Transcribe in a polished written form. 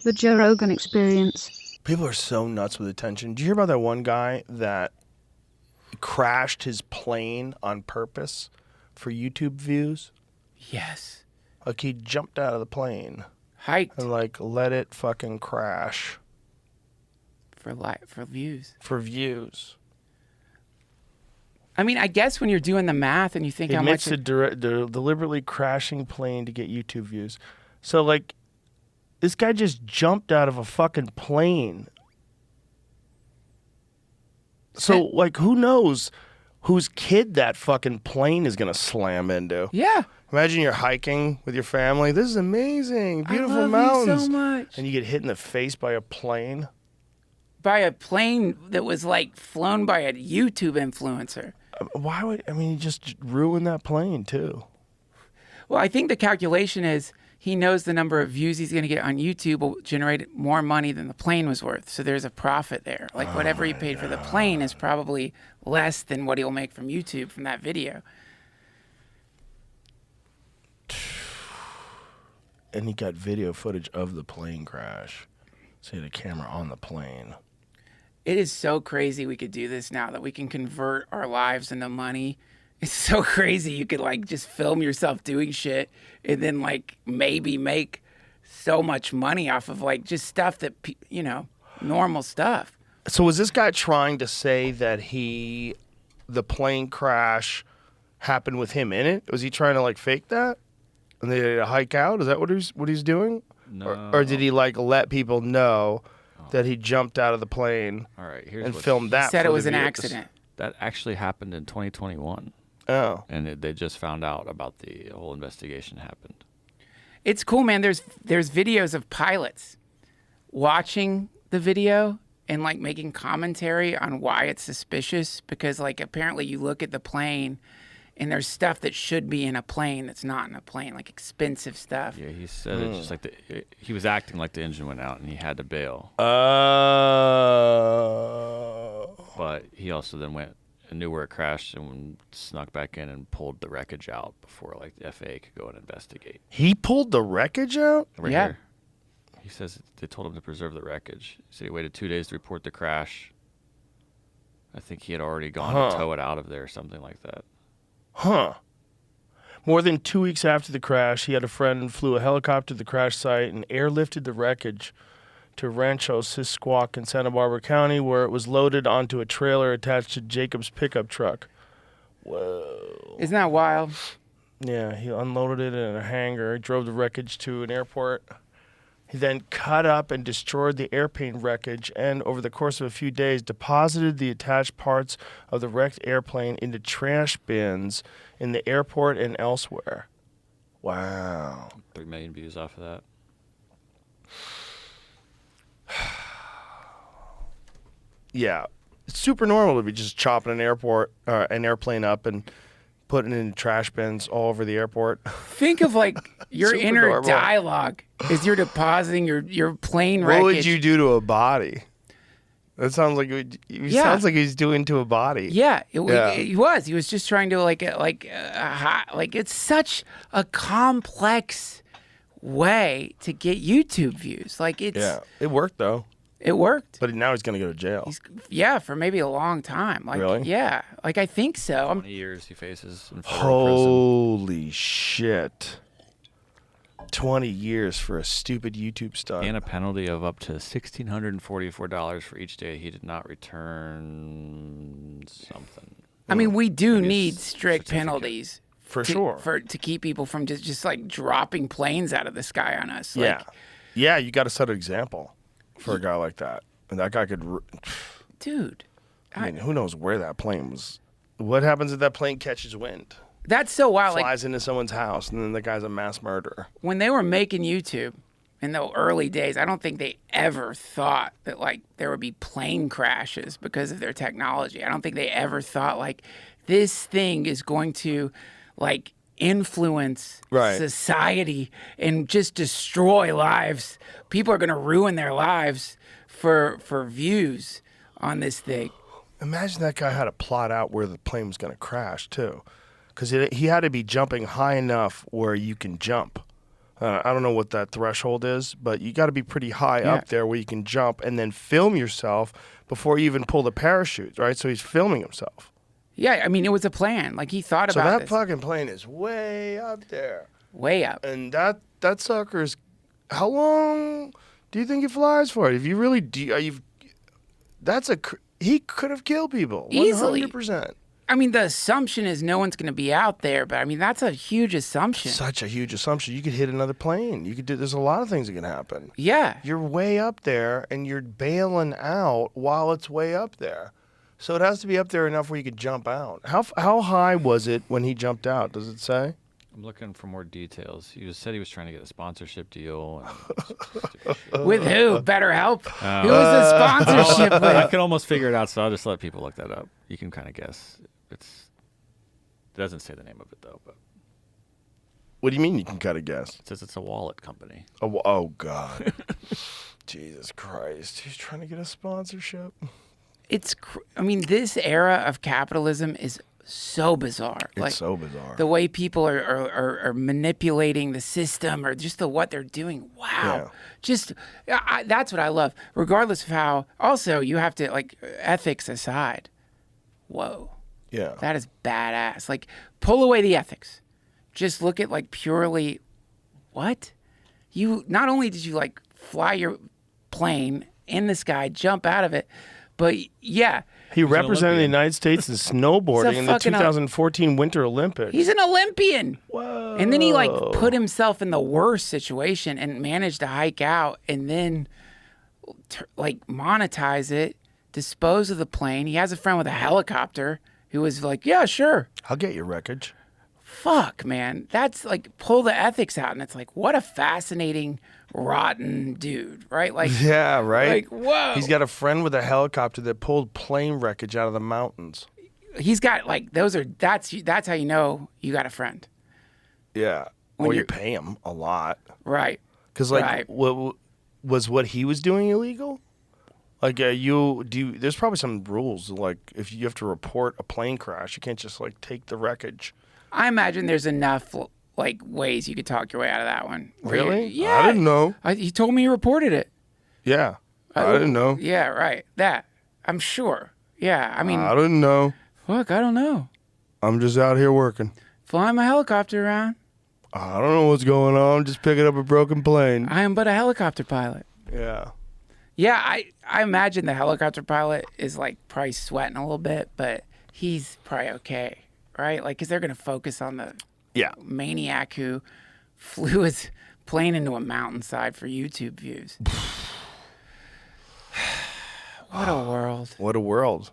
The Joe Rogan Experience. People are so nuts with attention. Did you hear about that one guy that crashed his plane on purpose for YouTube views? Yes. Like he jumped out of the plane Hiked and like let it fucking crash for views. for views. I mean, I guess when you're doing the math and you think He how much admits to deliberately crashing plane to get YouTube views. So like, this guy just jumped out of a fucking plane. So like, who knows whose kid that fucking plane is gonna slam into? Yeah. Imagine you're hiking with your family. This is amazing, beautiful I love mountains. you so much. And you get hit in the face by a plane. By a plane that was like flown by a YouTube influencer. Why would, I mean, you just ruined that plane too. Well, I think the calculation is he knows the number of views he's going to get on YouTube will generate more money than the plane was worth. So there's a profit there. Like whatever he paid for the plane is probably less than what he'll make from YouTube from that video. And he got video footage of the plane crash. So he had a camera on the plane. It is so crazy we could do this now, that we can convert our lives into money. It's so crazy. You could like just film yourself doing shit and then like maybe make so much money off of like just stuff that, you know, normal stuff. So was this guy trying to say that the plane crash happened with him in it? Was he trying to like fake that? And they had to hike out? Is that what he's doing? No. Or did he like let people know that he jumped out of the plane All right, here's and what filmed that? He said for it was the an viewers? accident. that actually happened in 2021. Oh. And they just found out about the whole investigation happened. It's cool, man. There's videos of pilots watching the video and like making commentary on why it's suspicious, because like apparently you look at the plane and there's stuff that should be in a plane that's not in a plane, like expensive stuff. Yeah, he said it's just like he was acting like the engine went out and he had to bail. But he also then went and knew where it crashed and snuck back in and pulled the wreckage out before like the FAA could go and investigate. He pulled the wreckage out? Right Yeah. here. He says they told him to preserve the wreckage. He said he waited 2 days to report the crash. I think he had already gone to tow it out of there or something like that. Huh. More than 2 weeks after the crash, he had a friend and flew a helicopter to the crash site and airlifted the wreckage to Rancho Sisquoc in Santa Barbara County, where it was loaded onto a trailer attached to Jacob's pickup truck. Whoa. Isn't that wild? Yeah, he unloaded it in a hangar, drove the wreckage to an airport. He then cut up and destroyed the airplane wreckage and, over the course of a few days, deposited the attached parts of the wrecked airplane into trash bins in the airport and elsewhere. Wow. 3 million views off of that. Yeah. It's super normal to be just chopping an airplane up and putting it in trash bins all over the airport. Think of like your Super inner normal. dialogue as you're depositing your plane What wreckage. would you do to a body? That sounds like sounds like he's doing to a body. Yeah, Yeah. He was. He was just trying to like it's such a complex way to get YouTube views. Like it's It worked though. It worked. But now he's gonna go to jail. For maybe a long time. Like, Really? Yeah, like I think so. 20 years he faces in federal prison. Holy shit. 20 years for a stupid YouTube stunt. And a penalty of up to $1,644 for each day he did not return something. I mean, we do Maybe a need strict certificate. penalties sure. to keep people from just like dropping planes out of the sky on us. Like, Yeah, you got to set an example for a guy like that. And that guy could... dude. I mean, who knows where that plane was. What happens if that plane catches wind? That's so wild. Flies into someone's house, and then the guy's a mass murderer. When they were making YouTube in the early days, I don't think they ever thought that like there would be plane crashes because of their technology. I don't think they ever thought like this thing is going to like influence society and just destroy lives. People are going to ruin their lives for views on this thing. Imagine that guy had to plot out where the plane was going to crash, too. Because he had to be jumping high enough where you can jump. I don't know what that threshold is, but you got to be pretty high up there where you can jump and then film yourself before you even pull the parachute, right? So he's filming himself. Yeah, I mean, it was a plan. Like, he thought So about that this. fucking plane is way up there. Way up. And that sucker's, how long do you think he flies for? If you really do, he could have killed people. Easily. 100%. I mean, the assumption is no one's going to be out there, but I mean, that's a huge assumption. Such a huge assumption. You could hit another plane. You could do. There's a lot of things that can happen. Yeah. You're way up there, and you're bailing out while it's way up there. So it has to be up there enough where you could jump out. How high was it when he jumped out? Does it say? I'm looking for more details. He said he was trying to get a sponsorship deal. With who? BetterHelp? Who was the sponsorship with? I can almost figure it out, so I'll just let people look that up. You can kind of guess. It doesn't say the name of it, though. But What do you mean you can kind of guess? it says it's a wallet company. Oh God. Jesus Christ. He's trying to get a sponsorship. I mean, this era of capitalism is so bizarre. It's so bizarre. The way people are manipulating the system, or just what they're doing. Wow. Yeah. That's what I love. Regardless of how, also, you have to, like, ethics aside. Whoa. Yeah. That is badass. Like, pull away the ethics. Just look at, like, purely, what? Not only did you, like, fly your plane in the sky, jump out of it, but yeah. He represented the United States in snowboarding in the 2014 Winter Olympics. He's an Olympian. Whoa. And then he, like, put himself in the worst situation and managed to hike out and then, like, monetize it, dispose of the plane. He has a friend with a helicopter who was like, yeah, sure. I'll get your wreckage. Fuck, man. That's like, pull the ethics out. And it's like, what a fascinating, rotten dude, right? Like, yeah, right? Like, whoa. He's got a friend with a helicopter that pulled plane wreckage out of the mountains. He's got, like, that's how you know you got a friend. Yeah. When Or you you're- pay him a lot. Right. Because, like, Right. what he was doing illegal? Like, there's probably some rules. Like, if you have to report a plane crash, you can't just, like, take the wreckage. I imagine there's enough, like, ways you could talk your way out of that one. Really? Yeah. I didn't know. He told me he reported it. Yeah. I didn't know. Yeah, right. That. I'm sure. Yeah, I mean, I didn't know. fuck, I don't know. I'm just out here working. Flying my helicopter around. I don't know what's going on. Just picking up a broken plane. I am but a helicopter pilot. Yeah. Yeah, I imagine the helicopter pilot is, like, probably sweating a little bit, but he's probably okay, right? Like, because they're going to focus on the maniac who flew his plane into a mountainside for YouTube views. What a world. What a world.